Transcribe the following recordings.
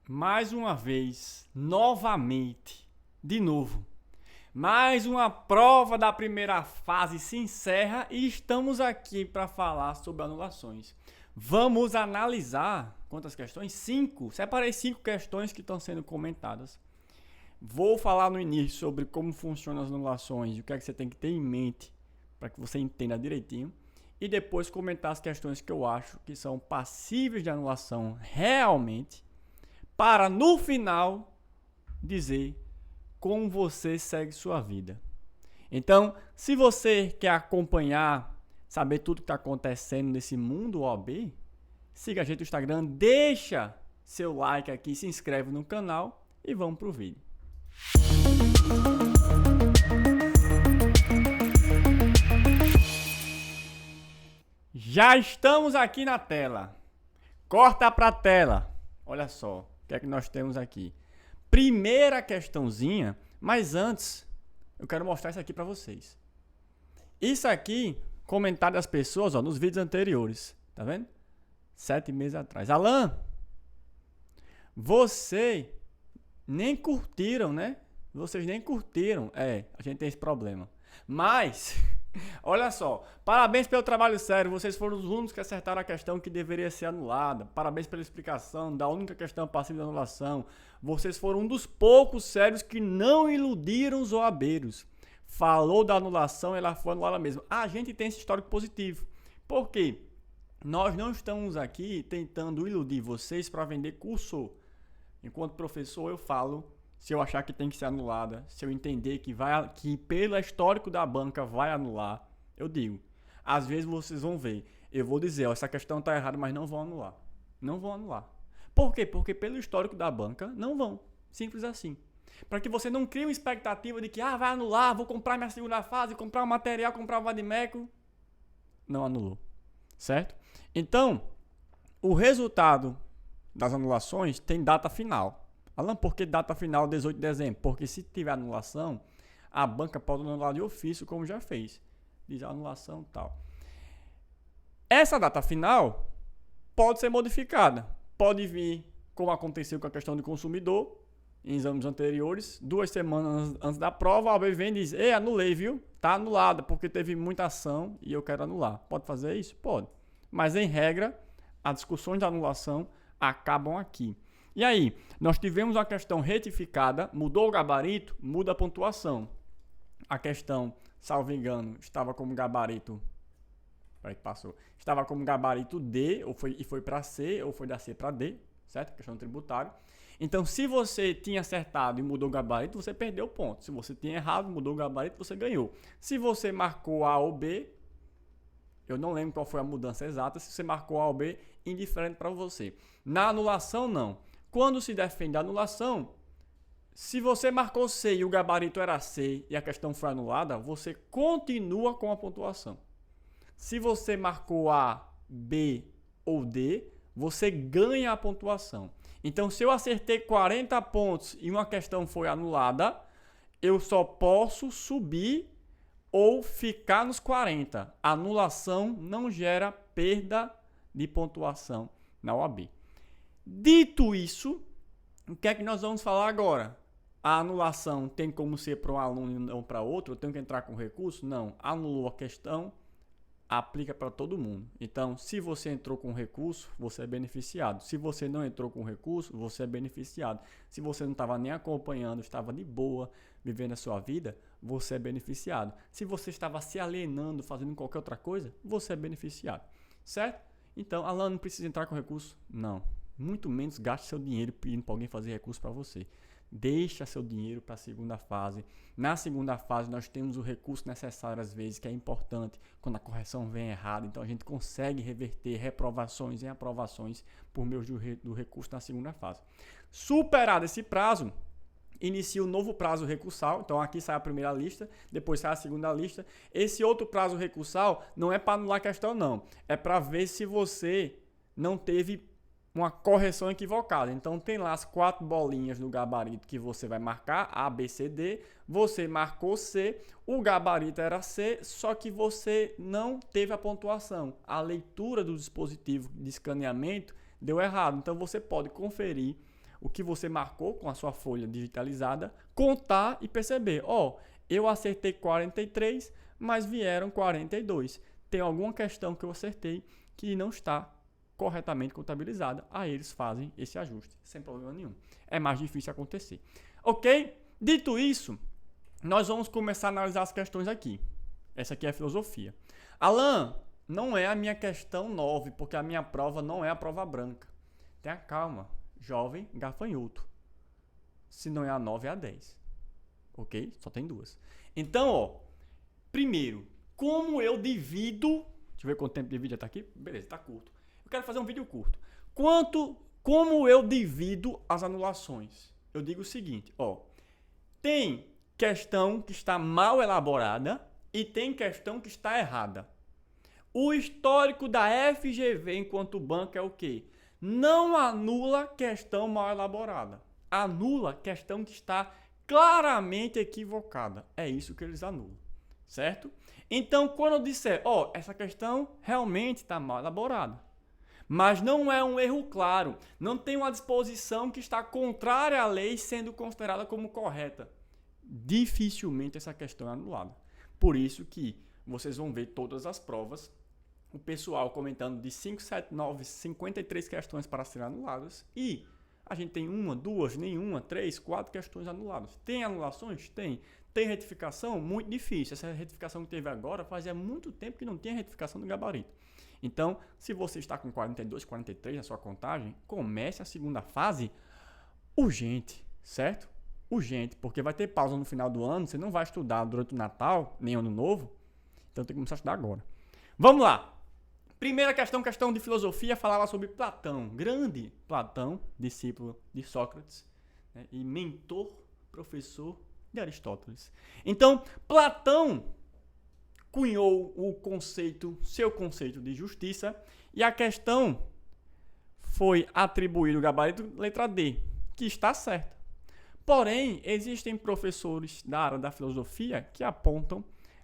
Mais uma vez, novamente, de novo, mais uma prova da primeira fase se encerra e estamos aqui para falar sobre anulações. Vamos analisar quantas questões? 5. Separei 5 questões que estão sendo comentadas. Vou falar no início sobre como funcionam as anulações e o que é que você tem que ter em mente para que você entenda direitinho. E depois comentar as questões que eu acho que são passíveis de anulação realmente, para no final dizer como você segue sua vida. Então, se você quer acompanhar, saber tudo que está acontecendo nesse mundo OAB, siga a gente no Instagram, deixa seu like aqui, se inscreve no canal e vamos pro vídeo. Já estamos aqui na tela. Corta para a tela. Olha só o que é que nós temos aqui. Primeira questãozinha, mas antes eu quero mostrar isso aqui para vocês. Isso aqui, comentário das pessoas nos vídeos anteriores, tá vendo? 7 meses atrás. Alan, você nem curtiram, né? Vocês nem curtiram. A gente tem esse problema. Mas, olha só, parabéns pelo trabalho sério. Vocês foram os únicos que acertaram a questão que deveria ser anulada. Parabéns pela explicação da única questão passiva de anulação. Vocês foram um dos poucos sérios que não iludiram os OABeiros. Falou da anulação, ela foi anulada mesmo. A gente tem esse histórico positivo. Por quê? Nós não estamos aqui tentando iludir vocês para vender curso. Enquanto professor, eu falo, se eu achar que tem que ser anulada, se eu entender que pelo histórico da banca vai anular, eu digo. Às vezes vocês vão ver, eu vou dizer, essa questão está errada, mas não vão anular. Não vão anular. Por quê? Porque pelo histórico da banca, não vão. Simples assim. Para que você não crie uma expectativa de que, vai anular, vou comprar minha segunda fase, comprar o material, comprar o vadimeco. Não anulou. Certo? Então, o resultado das anulações tem data final. Alan, por que data final 18 de dezembro? Porque se tiver anulação, a banca pode anular de ofício, como já fez. Diz anulação e tal. Essa data final pode ser modificada. Pode vir, como aconteceu com a questão do consumidor, em exames anteriores, 2 semanas antes da prova, a OAB vem e diz, anulei, viu? Tá anulada, porque teve muita ação e eu quero anular. Pode fazer isso? Pode. Mas, em regra, as discussões de anulação acabam aqui. E aí, nós tivemos uma questão retificada, mudou o gabarito, muda a pontuação. A questão, salvo engano, estava como gabarito... Peraí que passou. Estava como gabarito D, e foi para C, ou foi da C para D, certo? Questão tributária. Então, se você tinha acertado e mudou o gabarito, você perdeu o ponto. Se você tinha errado, mudou o gabarito, você ganhou. Se você marcou A ou B, eu não lembro qual foi a mudança exata, se você marcou A ou B, indiferente para você. Na anulação, não. Quando se defende a anulação, se você marcou C e o gabarito era C e a questão foi anulada, você continua com a pontuação. Se você marcou A, B ou D, você ganha a pontuação. Então, se eu acertei 40 pontos e uma questão foi anulada, eu só posso subir ou ficar nos 40. A anulação não gera perda de pontuação na OAB. Dito isso, o que é que nós vamos falar agora? A anulação tem como ser para um aluno e não para outro? Eu tenho que entrar com recurso? Não. Anulou a questão, aplica para todo mundo. Então, se você entrou com recurso, você é beneficiado. Se você não entrou com recurso, você é beneficiado. Se você não estava nem acompanhando, estava de boa, vivendo a sua vida, você é beneficiado. Se você estava se alienando, fazendo qualquer outra coisa, você é beneficiado. Certo? Então, Alan, não precisa entrar com recurso? Não. Muito menos gaste seu dinheiro pedindo para alguém fazer recurso para você. Deixa seu dinheiro para a segunda fase. Na segunda fase, nós temos o recurso necessário, às vezes, que é importante quando a correção vem errada. Então, a gente consegue reverter reprovações em aprovações por meio do recurso na segunda fase. Superado esse prazo, inicia o novo prazo recursal. Então, aqui sai a primeira lista, depois sai a segunda lista. Esse outro prazo recursal não é para anular a questão, não. É para ver se você não teve uma correção equivocada. Então, tem lá as 4 bolinhas no gabarito que você vai marcar, A, B, C, D. Você marcou C, o gabarito era C, só que você não teve a pontuação. A leitura do dispositivo de escaneamento deu errado. Então, você pode conferir o que você marcou com a sua folha digitalizada, contar e perceber, eu acertei 43, mas vieram 42. Tem alguma questão que eu acertei que não está corretamente contabilizada. Aí eles fazem esse ajuste, sem problema nenhum. É mais difícil acontecer. Ok? Dito isso, nós vamos começar a analisar as questões aqui. Essa aqui é a filosofia. Alan, não é a minha questão 9, porque a minha prova não é a prova branca. Tenha calma, jovem gafanhoto. Se não é a 9, é a 10. Ok? Só tem duas. Então, primeiro, como eu divido... Deixa eu ver quanto tempo de vídeo já tá aqui. Beleza, tá curto. Eu quero fazer um vídeo curto. Como eu divido as anulações? Eu digo o seguinte, tem questão que está mal elaborada e tem questão que está errada. O histórico da FGV enquanto banco é o quê? Não anula questão mal elaborada. Anula questão que está claramente equivocada. É isso que eles anulam, certo? Então, quando eu disser, essa questão realmente está mal elaborada, mas não é um erro claro, não tem uma disposição que está contrária à lei sendo considerada como correta, dificilmente essa questão é anulada. Por isso que vocês vão ver todas as provas, o pessoal comentando de 5, 7, 9, 53 questões para serem anuladas e a gente tem 1, 2, nenhuma, 3, 4 questões anuladas. Tem anulações? Tem. Tem retificação? Muito difícil. Essa retificação que teve agora fazia muito tempo que não tinha retificação do gabarito. Então, se você está com 42, 43 na sua contagem, comece a segunda fase urgente, certo? Urgente, porque vai ter pausa no final do ano, você não vai estudar durante o Natal, nem Ano Novo, então tem que começar a estudar agora. Vamos lá! Primeira questão de filosofia, falava sobre Platão, grande Platão, discípulo de Sócrates, né, e mentor, professor de Aristóteles. Então, Platão cunhou seu conceito de justiça, e a questão foi atribuída o gabarito letra D, que está certa. Porém, existem professores da área da filosofia que apontam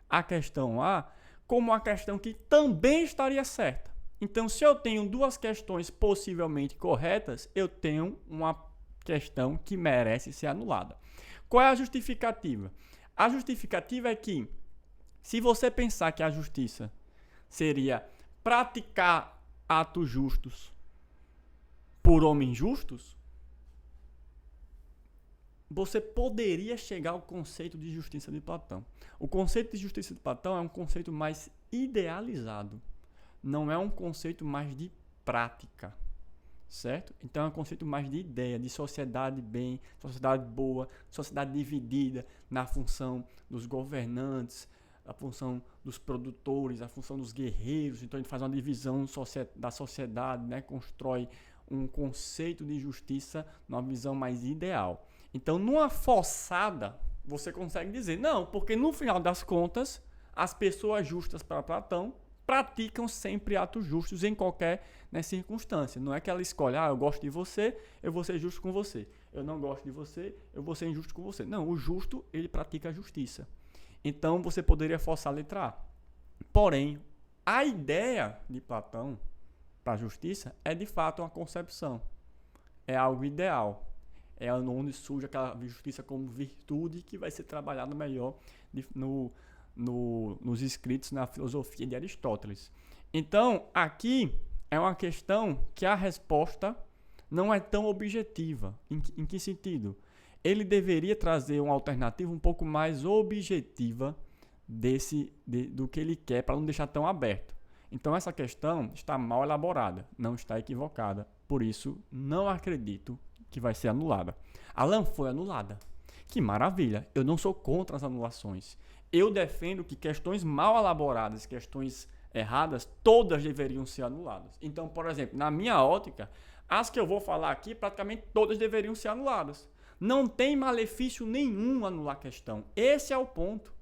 a questão A como uma questão que também estaria certa. Então, se eu tenho duas questões possivelmente corretas, eu tenho uma questão que merece ser anulada. Qual é a justificativa? A justificativa é que, se você pensar que a justiça seria praticar atos justos por homens justos, você poderia chegar ao conceito de justiça de Platão. O conceito de justiça de Platão é um conceito mais idealizado, não é um conceito mais de prática, certo? Então é um conceito mais de ideia, de sociedade bem, sociedade boa, sociedade dividida na função dos governantes, a função dos produtores, a função dos guerreiros. Então a gente faz uma divisão da sociedade, né? Constrói um conceito de justiça numa visão mais ideal. Então, numa forçada, você consegue dizer, não, porque no final das contas, as pessoas justas para Platão praticam sempre atos justos em qualquer circunstância. Não é que ela escolhe, eu gosto de você, eu vou ser justo com você. Eu não gosto de você, eu vou ser injusto com você. Não, o justo, ele pratica a justiça. Então, você poderia forçar a letra A. Porém, a ideia de Platão para a justiça é, de fato, uma concepção. É algo ideal. É onde surge aquela justiça como virtude que vai ser trabalhada melhor nos escritos na filosofia de Aristóteles. Então, aqui é uma questão que a resposta não é tão objetiva. Em que sentido? Ele deveria trazer uma alternativa um pouco mais objetiva do que ele quer, para não deixar tão aberto. Então, essa questão está mal elaborada, não está equivocada. Por isso, não acredito que vai ser anulada. Alan, foi anulada. Que maravilha. Eu não sou contra as anulações. Eu defendo que questões mal elaboradas, questões erradas, todas deveriam ser anuladas. Então, por exemplo, na minha ótica, as que eu vou falar aqui, praticamente todas deveriam ser anuladas. Não tem malefício nenhum anular a questão. Esse é o ponto.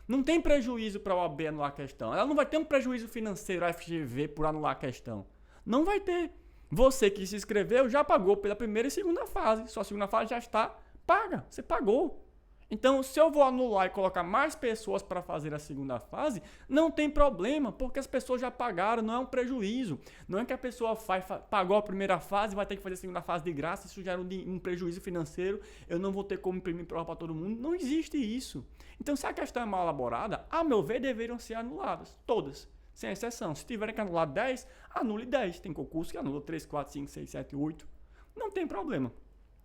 Não tem prejuízo para a OAB anular a questão. Ela não vai ter um prejuízo financeiro, a FGV, por anular a questão. Não vai ter. Você que se inscreveu já pagou pela primeira e segunda fase. Sua segunda fase já está paga. Você pagou. Então, se eu vou anular e colocar mais pessoas para fazer a segunda fase, não tem problema, porque as pessoas já pagaram, não é um prejuízo. Não é que a pessoa pagou a primeira fase e vai ter que fazer a segunda fase de graça, isso gera um prejuízo financeiro, eu não vou ter como imprimir prova para todo mundo. Não existe isso. Então, se a questão é mal elaborada, a meu ver, deveriam ser anuladas, todas, sem exceção. Se tiverem que anular 10, anule 10. Tem concurso que anula 3, 4, 5, 6, 7, 8. Não tem problema.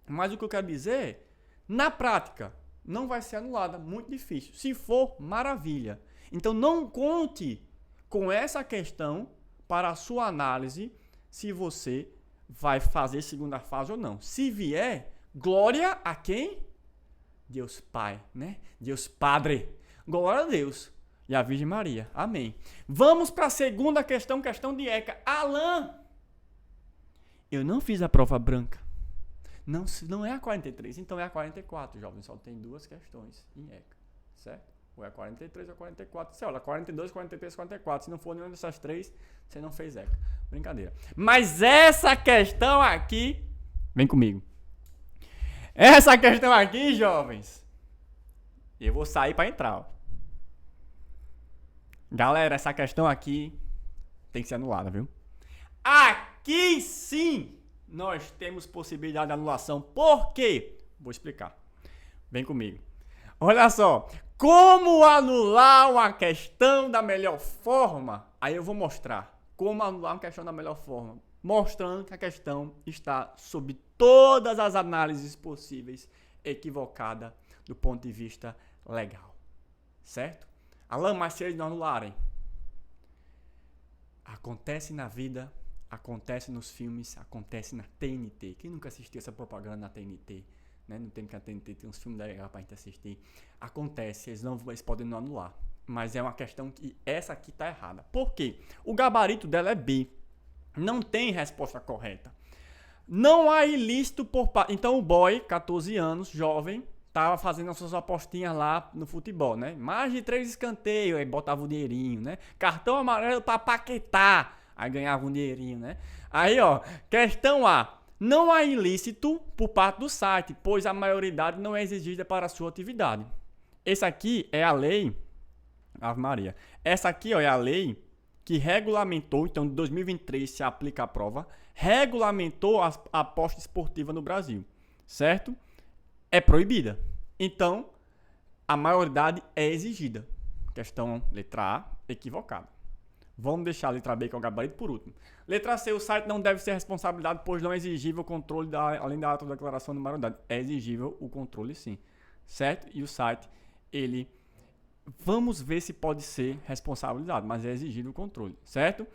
Mas o que eu quero dizer é, na prática, não vai ser anulada, muito difícil. Se for, maravilha. Então não conte com essa questão para a sua análise se você vai fazer segunda fase ou não. Se vier, glória a quem? Deus Pai, né? Deus Padre. Glória a Deus. E a Virgem Maria. Amém. Vamos para a segunda questão, questão de ECA. Alan, eu não fiz a prova branca. Não é a 43, então é a 44, jovens. Só tem duas questões em ECA, certo? Ou é a 43 ou a 44. Você olha, 42, 43, 44. Se não for nenhuma dessas três, você não fez ECA. Brincadeira. Mas essa questão aqui, vem comigo. Essa questão aqui, jovens, eu vou sair para entrar. Ó. Galera, essa questão aqui tem que ser anulada, viu? Aqui sim! Nós temos possibilidade de anulação. Por quê? Vou explicar. Vem comigo. Olha só. Como anular uma questão da melhor forma? Aí eu vou mostrar como anular uma questão da melhor forma. Mostrando que a questão está sob todas as análises possíveis, equivocada do ponto de vista legal. Certo? Alan, mas se eles não anularem? Acontece na vida. Acontece nos filmes, acontece na TNT. Quem nunca assistiu essa propaganda na TNT? Né? No tempo que a TNT tem uns filmes legais pra gente assistir. Acontece, eles podem não anular. Mas é uma questão que essa aqui tá errada. Por quê? O gabarito dela é B. Não tem resposta correta. Não há ilícito por parte. Então o boy, 14 anos, jovem, tava fazendo as suas apostinhas lá no futebol, né? Mais de 3 escanteios, aí botava o dinheirinho, né? Cartão amarelo pra Paquetá. Aí ganhava um dinheirinho, né? Aí, ó, questão A. Não há ilícito por parte do site, pois a maioridade não é exigida para a sua atividade. Essa aqui é a lei... Ave Maria. Essa aqui, ó, é a lei que regulamentou, então, de 2023 se aplica a prova, regulamentou a aposta esportiva no Brasil, certo? É proibida. Então, a maioridade é exigida. Questão letra A, equivocada. Vamos deixar a letra B, que é o gabarito, por último. Letra C, o site não deve ser responsabilizado, pois não é exigível o controle, além da autodeclaração de maioridade. É exigível o controle, sim. Certo? E o site, ele... Vamos ver se pode ser responsabilizado, mas é exigido o controle. Certo?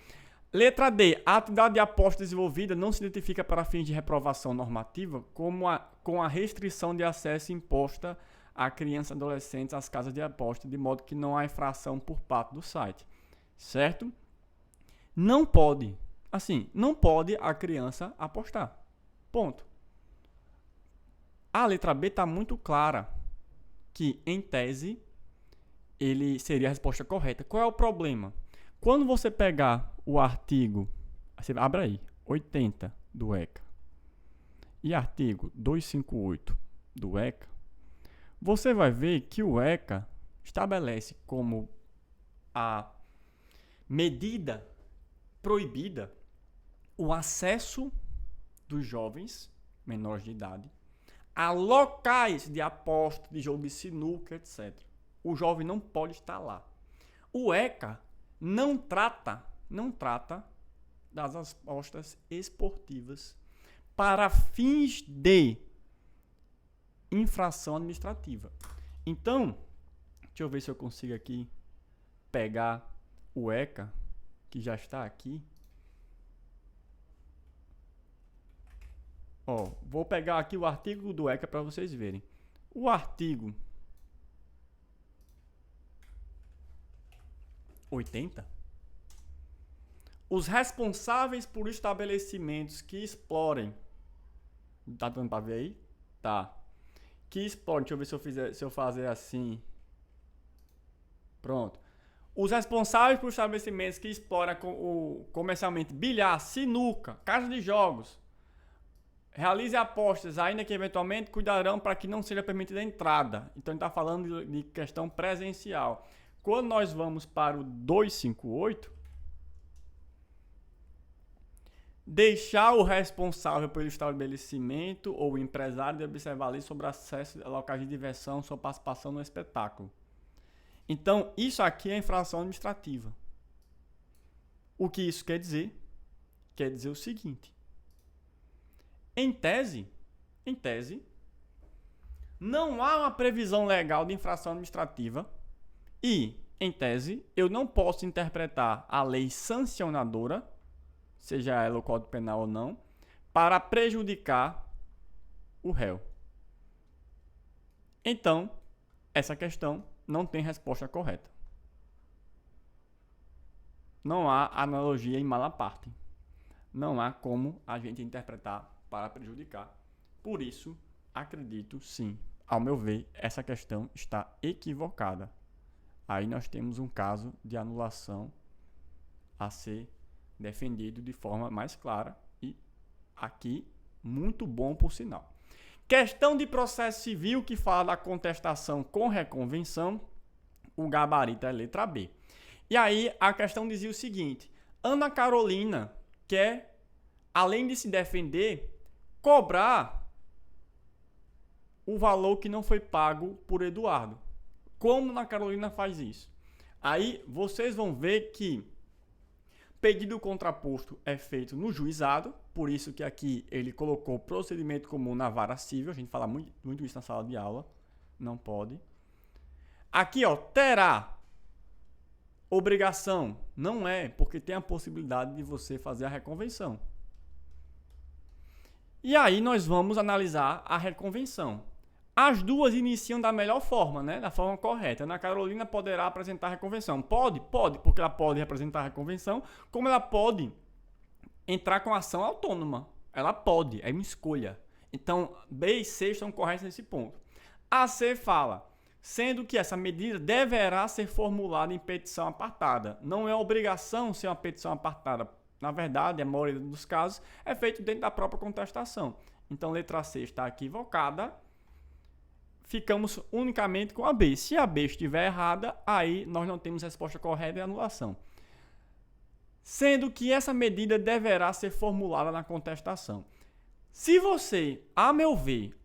Letra D, a atividade de aposta desenvolvida não se identifica para fins de reprovação normativa com a restrição de acesso imposta a crianças e adolescentes às casas de aposta, de modo que não há infração por parte do site. Certo? Não pode. Assim, não pode a criança apostar. Ponto. A letra B está muito clara que, em tese, ele seria a resposta correta. Qual é o problema? Quando você pegar o artigo, você abre aí, 80 do ECA e artigo 258 do ECA, você vai ver que o ECA estabelece como a medida proibida o acesso dos jovens menores de idade a locais de aposta, de jogo de sinuca, etc. O jovem não pode estar lá. O ECA não trata das apostas esportivas para fins de infração administrativa. Então, deixa eu ver se eu consigo aqui pegar o ECA, que já está aqui. Ó, vou pegar aqui o artigo do ECA para vocês verem. O artigo 80. Os responsáveis por estabelecimentos que explorem. Tá dando para ver aí? Tá. Que explorem. Deixa eu ver se eu fazer assim. Pronto. Os responsáveis por estabelecimentos que exploram comercialmente bilhar, sinuca, casa de jogos, realize apostas, ainda que eventualmente cuidarão para que não seja permitida a entrada. Então, ele está falando de questão presencial. Quando nós vamos para o 258, deixar o responsável pelo estabelecimento ou o empresário de observar a lei sobre acesso a locais de diversão, sua participação no espetáculo. Então, isso aqui é infração administrativa. O que isso quer dizer? Quer dizer o seguinte. Em tese, não há uma previsão legal de infração administrativa e, em tese, eu não posso interpretar a lei sancionadora, seja ela o Código Penal ou não, para prejudicar o réu. Então, essa questão não tem resposta correta. Não há analogia em mala parte. Não há como a gente interpretar para prejudicar. Por isso, acredito sim, ao meu ver, essa questão está equivocada. Aí nós temos um caso de anulação a ser defendido de forma mais clara e aqui muito bom por sinal. Questão de processo civil que fala da contestação com reconvenção, o gabarito é letra B. E aí a questão dizia o seguinte: Ana Carolina quer, além de se defender, cobrar o valor que não foi pago por Eduardo. Como Ana Carolina faz isso? Aí vocês vão ver que pedido contraposto é feito no juizado, por isso que aqui ele colocou procedimento comum na vara civil, a gente fala muito isso na sala de aula, não pode. Aqui, ó, terá obrigação, não é, porque tem a possibilidade de você fazer a reconvenção. E aí nós vamos analisar a reconvenção. As duas iniciam da melhor forma, né? Da forma correta. Ana Carolina poderá apresentar a reconvenção. Pode, porque ela pode representar a reconvenção, como ela pode entrar com ação autônoma. Ela pode, é uma escolha. Então, B e C estão corretos nesse ponto. A C fala, sendo que essa medida deverá ser formulada em petição apartada. Não é obrigação ser uma petição apartada. Na verdade, a maioria dos casos é feito dentro da própria contestação. Então, letra C está equivocada. Ficamos unicamente com a B. Se a B estiver errada, aí nós não temos resposta correta e anulação. Sendo que essa medida deverá ser formulada na contestação. Se você, a meu ver,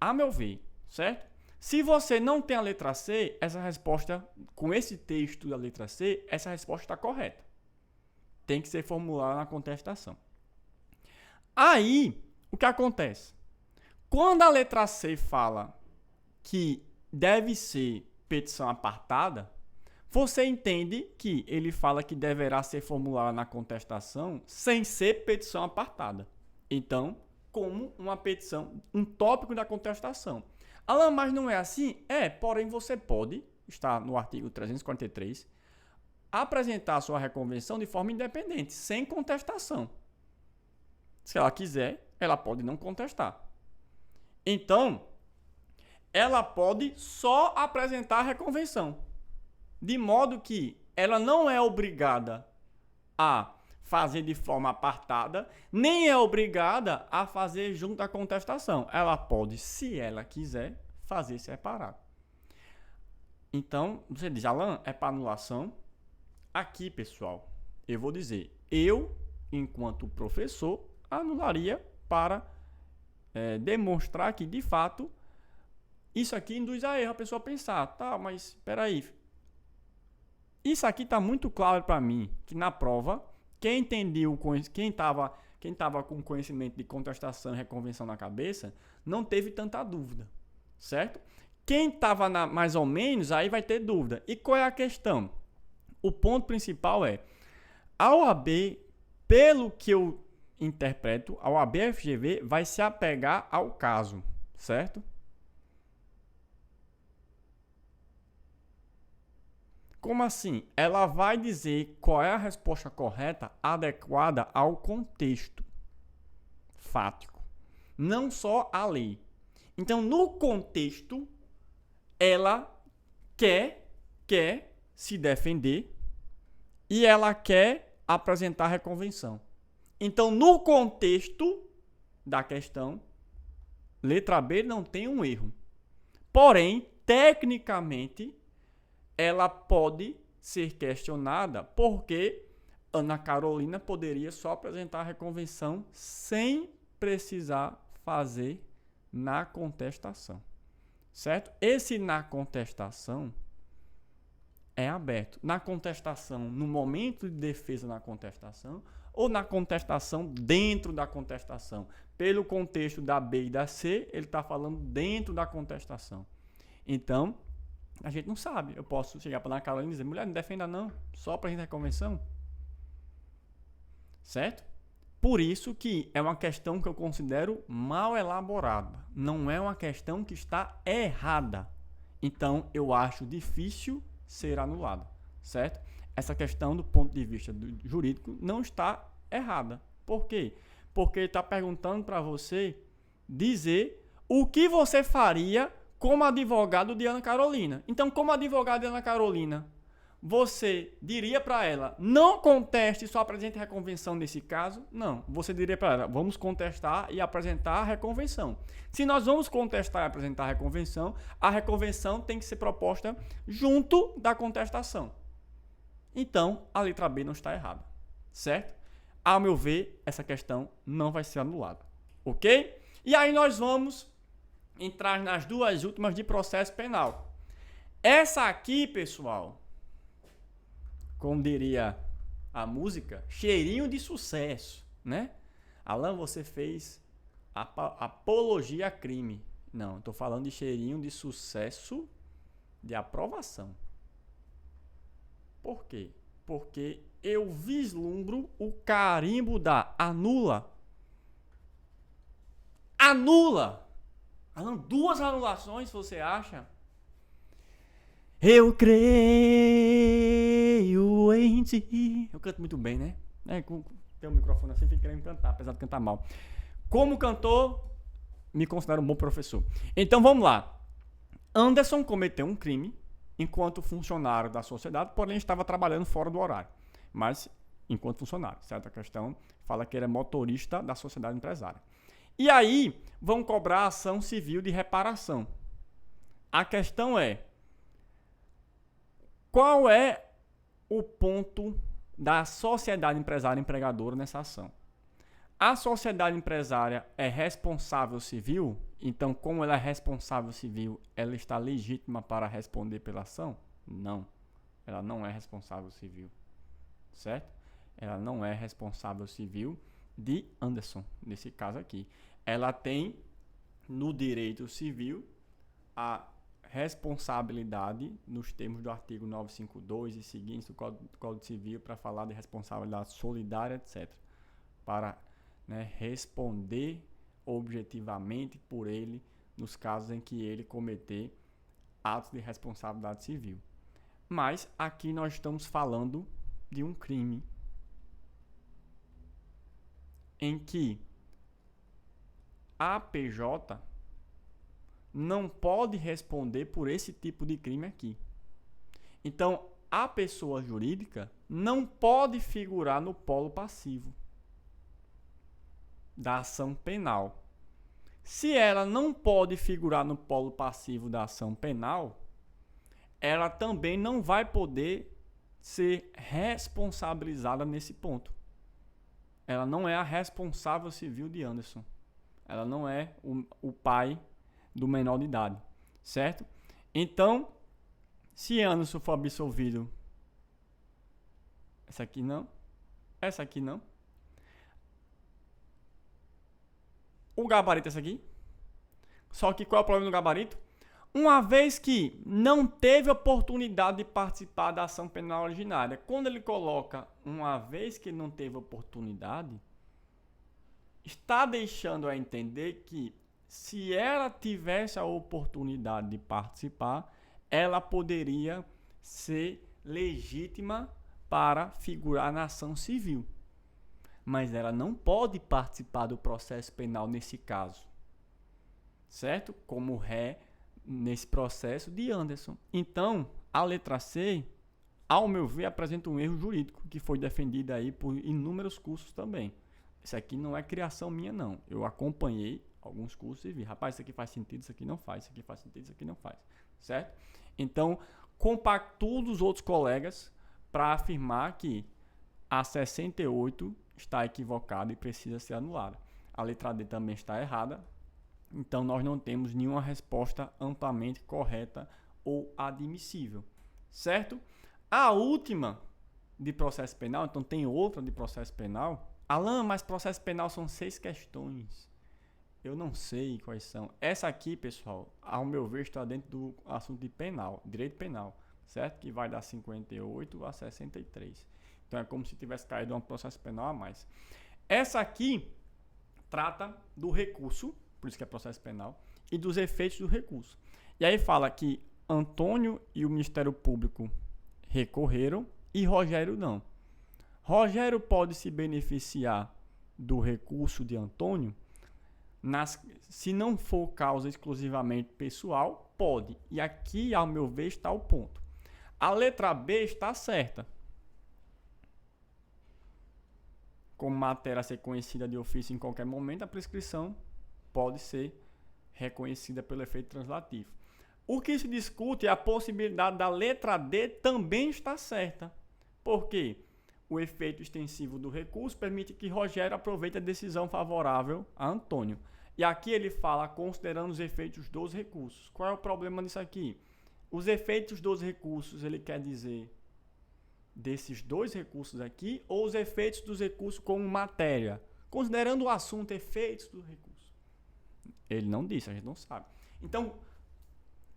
certo? Se você não tem a letra C, essa resposta, com esse texto da letra C, essa resposta está correta. Tem que ser formulada na contestação. Aí, o que acontece? Quando a letra C fala que deve ser petição apartada, você entende que ele fala que deverá ser formulada na contestação sem ser petição apartada. Então, como uma petição, um tópico da contestação. Alan, mas não é assim? É, porém você pode, está no artigo 343, apresentar a sua reconvenção de forma independente, sem contestação. Se ela quiser, ela pode não contestar. Então, ela pode só apresentar a reconvenção. De modo que ela não é obrigada a fazer de forma apartada, nem é obrigada a fazer junto à contestação. Ela pode, se ela quiser, fazer separado. Então, você diz, Alan, é para anulação? Aqui, pessoal, eu vou dizer, eu, enquanto professor, anularia para demonstrar que, de fato, isso aqui induz a erro, a pessoa pensar, tá, mas espera aí. Isso aqui está muito claro para mim, que na prova, quem estava com conhecimento de contestação e reconvenção na cabeça, não teve tanta dúvida, certo? Quem estava mais ou menos, aí vai ter dúvida. E qual é a questão? O ponto principal é, a OAB, pelo que eu interpreto, a OAB-FGV vai se apegar ao caso, certo? Como assim? Ela vai dizer qual é a resposta correta adequada ao contexto fático, não só à lei. Então, no contexto, ela quer se defender e ela quer apresentar a reconvenção. Então, no contexto da questão, Letra B não tem um erro. Porém, tecnicamente, ela pode ser questionada porque Ana Carolina poderia só apresentar a reconvenção sem precisar fazer na contestação. Certo? Esse na contestação é aberto. Na contestação, no momento de defesa na contestação, ou na contestação dentro da contestação. Pelo contexto da B e da C, ele está falando dentro da contestação. Então, a gente não sabe. Eu posso chegar para a Ana Carolina e dizer, mulher, não defenda não, só para a gente reconvenção. Certo? Por isso que é uma questão que eu considero mal elaborada. Não é uma questão que está errada. Então, eu acho difícil ser anulada. Certo? Essa questão, do ponto de vista jurídico, não está errada. Por quê? Porque ele está perguntando para você dizer o que você faria como advogado de Ana Carolina. Então, como advogado de Ana Carolina, você diria para ela, não conteste, só apresente a reconvenção nesse caso? Não. Você diria para ela, vamos contestar e apresentar a reconvenção. Se nós vamos contestar e apresentar a reconvenção tem que ser proposta junto da contestação. Então, a letra B não está errada. Certo? Ao meu ver, essa questão não vai ser anulada. Ok? E aí nós vamos entrar nas duas últimas de processo penal. Essa aqui, pessoal, como diria a música, cheirinho de sucesso, né? Alan, você fez apologia a crime. Não, estou falando de cheirinho de sucesso de aprovação. Por quê? Porque eu vislumbro o carimbo da anula. Anula! Alan, 2 anulações, você acha? Eu creio em ti. Eu canto muito bem, né? Tem um microfone assim, fica querendo cantar, apesar de cantar mal. Como cantor, me considero um bom professor. Então vamos lá. Anderson cometeu um crime enquanto funcionário da sociedade, porém estava trabalhando fora do horário. Mas enquanto funcionário, certo? A questão fala que ele é motorista da sociedade empresária. E aí vão cobrar ação civil de reparação. A questão é, qual é o ponto da sociedade empresária empregadora nessa ação? A sociedade empresária é responsável civil, então como ela é responsável civil, ela está legítima para responder pela ação? Não, ela não é responsável civil, certo? Ela não é responsável civil de Anderson, nesse caso aqui. Ela tem, no direito civil, a responsabilidade, nos termos do artigo 952 e seguintes do Código Civil, para falar de responsabilidade solidária, etc. Para responder objetivamente por ele nos casos em que ele cometer atos de responsabilidade civil. Mas aqui nós estamos falando de um crime em que a PJ não pode responder por esse tipo de crime aqui. Então, a pessoa jurídica não pode figurar no polo passivo da ação penal. Se ela não pode figurar no polo passivo da ação penal, ela também não vai poder ser responsabilizada nesse ponto. Ela não é a responsável civil de Anderson. Ela não é o pai do menor de idade, certo? Então, se Anderson for absolvido, essa aqui não, o gabarito é essa aqui. Só que qual é o problema do gabarito? Uma vez que não teve oportunidade de participar da ação penal originária, quando ele coloca uma vez que não teve oportunidade, está deixando a entender que se ela tivesse a oportunidade de participar, ela poderia ser legítima para figurar na ação civil. Mas ela não pode participar do processo penal nesse caso, certo? Como ré nesse processo de Anderson. Então, a letra C, ao meu ver, apresenta um erro jurídico que foi defendido aí por inúmeros cursos também. Isso aqui não é criação minha, não. Eu acompanhei alguns cursos e vi, rapaz, isso aqui faz sentido, isso aqui não faz, isso aqui faz sentido, isso aqui não faz, certo? Então, compactuo dos outros colegas para afirmar que a 68 está equivocada e precisa ser anulada. A letra D também está errada, então nós não temos nenhuma resposta amplamente correta ou admissível, certo? A última de processo penal, então tem outra de processo penal. Alan, mas processo penal são 6 questões. Eu não sei quais são. Essa aqui, pessoal, ao meu ver, está dentro do assunto de penal, direito penal, certo? Que vai dar 58 a 63. Então é como se tivesse caído um processo penal a mais. Essa aqui trata do recurso, por isso que é processo penal, e dos efeitos do recurso. E aí fala que Antônio e o Ministério Público recorreram e Rogério não. Rogério pode se beneficiar do recurso de Antônio, se não for causa exclusivamente pessoal, pode. E aqui, ao meu ver, está o ponto. A letra B está certa. Como matéria a ser conhecida de ofício em qualquer momento, a prescrição pode ser reconhecida pelo efeito translativo. O que se discute é a possibilidade da letra D também estar certa. Por quê? O efeito extensivo do recurso permite que Rogério aproveite a decisão favorável a Antônio. E aqui ele fala considerando os efeitos dos recursos. Qual é o problema disso aqui? Os efeitos dos recursos, ele quer dizer desses dois recursos aqui, ou os efeitos dos recursos como matéria, considerando o assunto efeitos do recurso. Ele não disse, a gente não sabe. Então,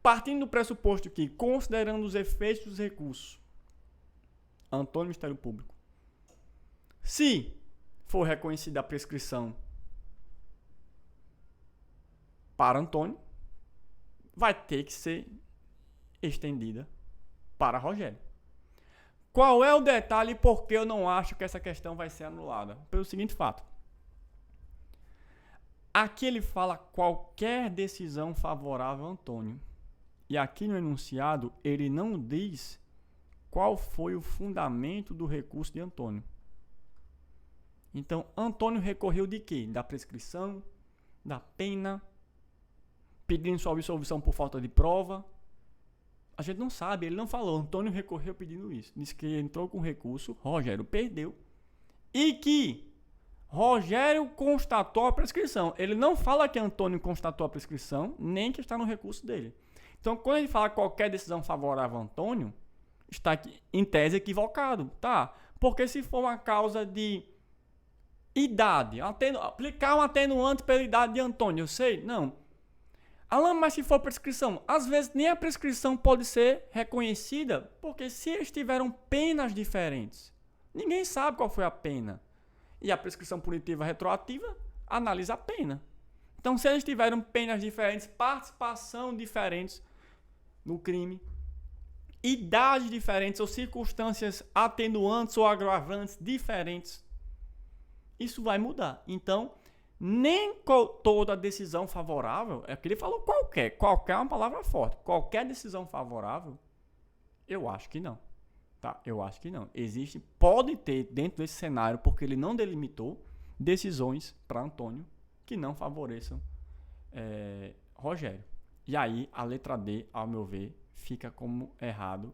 partindo do pressuposto que, considerando os efeitos dos recursos, Antônio Ministério Público, se for reconhecida a prescrição para Antônio, vai ter que ser estendida para Rogério. Qual é o detalhe e por que eu não acho que essa questão vai ser anulada? Pelo seguinte fato. Aqui ele fala qualquer decisão favorável a Antônio. E aqui no enunciado ele não diz qual foi o fundamento do recurso de Antônio. Então, Antônio recorreu de quê? Da prescrição, da pena, pedindo sua absolvição por falta de prova. A gente não sabe, ele não falou. Antônio recorreu pedindo isso. Disse que entrou com recurso, Rogério perdeu. E que Rogério constatou a prescrição. Ele não fala que Antônio constatou a prescrição, nem que está no recurso dele. Então, quando ele fala qualquer decisão favorável a Antônio, está em tese equivocado, tá? Porque se for uma causa de idade, aplicar um atenuante pela idade de Antônio, eu sei? Não. Alan, mas se for prescrição, às vezes nem a prescrição pode ser reconhecida, porque se eles tiveram penas diferentes, ninguém sabe qual foi a pena. E a prescrição punitiva retroativa analisa a pena. Então, se eles tiveram penas diferentes, participação diferentes no crime, idades diferentes ou circunstâncias atenuantes ou agravantes diferentes, isso vai mudar. Então, nem toda decisão favorável, é que ele falou qualquer é uma palavra forte, qualquer decisão favorável, eu acho que não. Tá? Eu acho que não. Pode ter dentro desse cenário, porque ele não delimitou decisões para Antônio que não favoreçam Rogério. E aí a letra D, ao meu ver, fica como errado,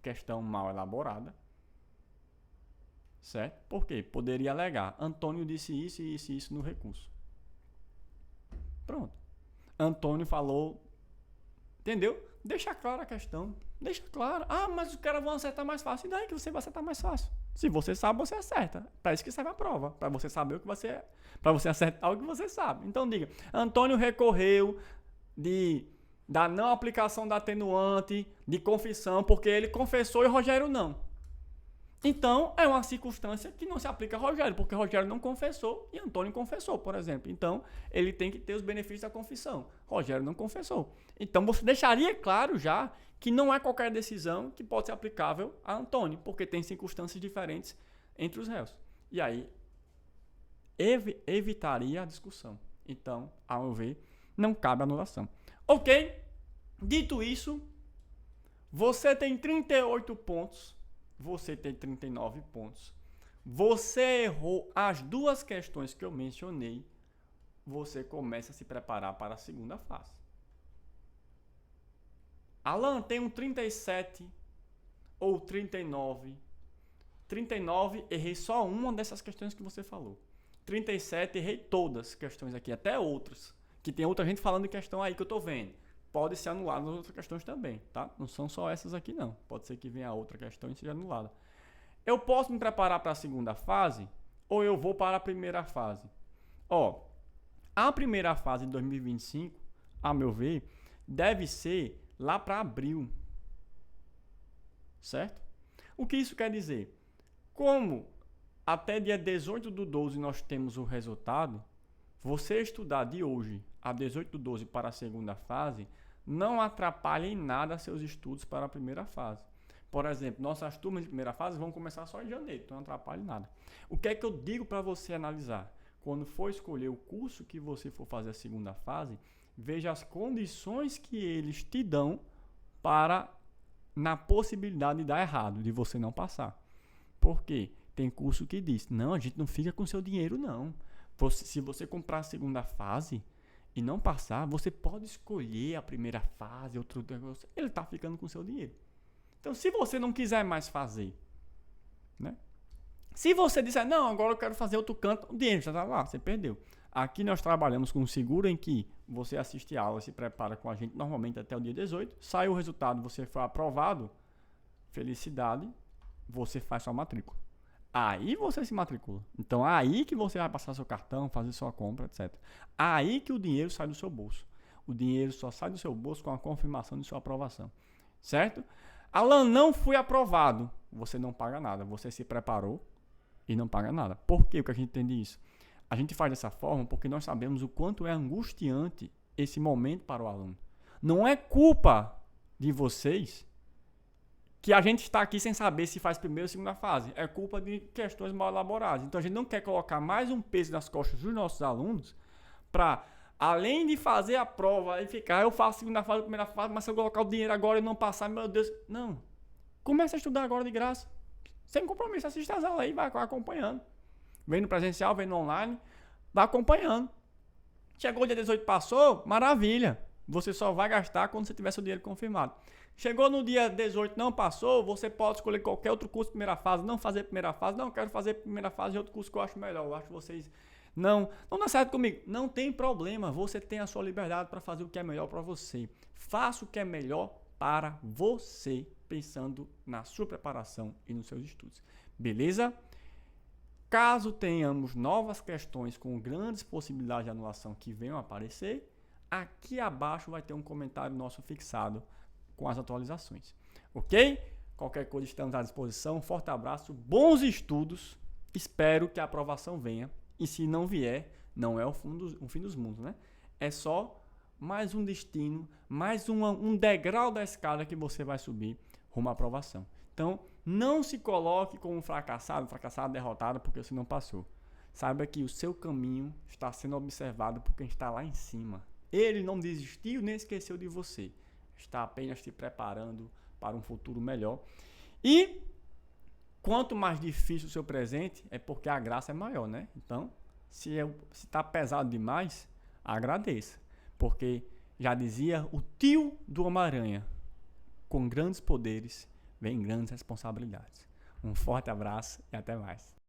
questão mal elaborada. Certo? Por quê? Poderia alegar. Antônio disse isso e isso no recurso. Pronto. Antônio falou. Entendeu? Deixa clara a questão. Deixa claro. Ah, mas os caras vão acertar mais fácil. E daí que você vai acertar mais fácil? Se você sabe, você acerta. Para isso que serve a prova. Para você saber o que você... Para você acertar o que você sabe. Então diga. Antônio recorreu da não aplicação da atenuante, de confissão, porque ele confessou e Rogério não. Então, é uma circunstância que não se aplica a Rogério, porque Rogério não confessou e Antônio confessou, por exemplo. Então, ele tem que ter os benefícios da confissão. Rogério não confessou. Então, você deixaria claro já que não é qualquer decisão que pode ser aplicável a Antônio, porque tem circunstâncias diferentes entre os réus. E aí, evitaria a discussão. Então, ao meu ver, não cabe anulação. Ok? Dito isso, você tem 38 pontos. Você tem 39 pontos. Você errou as duas questões que eu mencionei. você começa a se preparar para a segunda fase. Alan, tem um 37 ou 39. 39, errei só uma dessas questões que você falou. 37, errei todas as questões aqui, até outras. Que tem outra gente falando de questão aí que eu tô vendo. Pode ser anulada nas outras questões também, tá? Não são só essas aqui, não. Pode ser que venha outra questão e seja anulada. Eu posso me preparar para a segunda fase ou eu vou para a primeira fase? Ó, a primeira fase de 2025, a meu ver, deve ser lá para abril. Certo? O que isso quer dizer? Como até dia 18/12 nós temos o resultado, você estudar de hoje a 18/12 para a segunda fase não atrapalha em nada seus estudos para a primeira fase. Por exemplo, nossas turmas de primeira fase vão começar só em janeiro, então não atrapalha em nada. O que é que eu digo para você analisar? Quando for escolher o curso que você for fazer a segunda fase, veja as condições que eles te dão para, na possibilidade de dar errado, de você não passar. Por quê? Tem curso que diz, não, a gente não fica com seu dinheiro, não. Se você comprar a segunda fase e não passar, você pode escolher a primeira fase, outro negócio. Ele está ficando com seu dinheiro. Então, se você não quiser mais fazer, né? Se você disser, não, agora eu quero fazer outro canto, o dinheiro já está lá, você perdeu. Aqui nós trabalhamos com um seguro em que você assiste a aula, se prepara com a gente normalmente até o dia 18, sai o resultado, você foi aprovado, felicidade, você faz sua matrícula. Aí você se matricula. Então, aí que você vai passar seu cartão, fazer sua compra, etc. Aí que o dinheiro sai do seu bolso. O dinheiro só sai do seu bolso com a confirmação de sua aprovação. Certo? Alan, não fui aprovado. Você não paga nada. Você se preparou e não paga nada. Por que a gente entende isso? A gente faz dessa forma porque nós sabemos o quanto é angustiante esse momento para o aluno. Não é culpa de vocês que a gente está aqui sem saber se faz primeira ou segunda fase. É culpa de questões mal elaboradas. Então, a gente não quer colocar mais um peso nas costas dos nossos alunos para, além de fazer a prova e ficar, eu faço segunda fase, primeira fase, mas se eu colocar o dinheiro agora e não passar, meu Deus. Não. Comece a estudar agora de graça. Sem compromisso. Assista as aulas aí, vai acompanhando. Vem no presencial, vem no online, vai acompanhando. Chegou o dia 18, passou, maravilha. Você só vai gastar quando você tiver seu dinheiro confirmado. Chegou no dia 18, não passou, você pode escolher qualquer outro curso de primeira fase, não fazer primeira fase, não quero fazer primeira fase de outro curso que eu acho melhor, eu acho que vocês não dá certo comigo. Não tem problema, você tem a sua liberdade para fazer o que é melhor para você. Faça o que é melhor para você, pensando na sua preparação e nos seus estudos. Beleza? Caso tenhamos novas questões com grandes possibilidades de anulação que venham a aparecer, aqui abaixo vai ter um comentário nosso fixado com as atualizações. Ok? Qualquer coisa estamos à disposição. Um forte abraço, bons estudos. Espero que a aprovação venha. E se não vier, não é o fim dos mundos, né? É só mais um destino, mais um degrau da escada que você vai subir rumo à aprovação. Então, não se coloque como um fracassado, derrotado, porque você não passou. Saiba que o seu caminho está sendo observado por quem está lá em cima. Ele não desistiu nem esqueceu de você. Está apenas te preparando para um futuro melhor. E quanto mais difícil o seu presente, é porque a graça é maior, né? Então, se está pesado demais, agradeça. Porque já dizia o tio do Homem-Aranha, com grandes poderes vem grandes responsabilidades. Um forte abraço e até mais.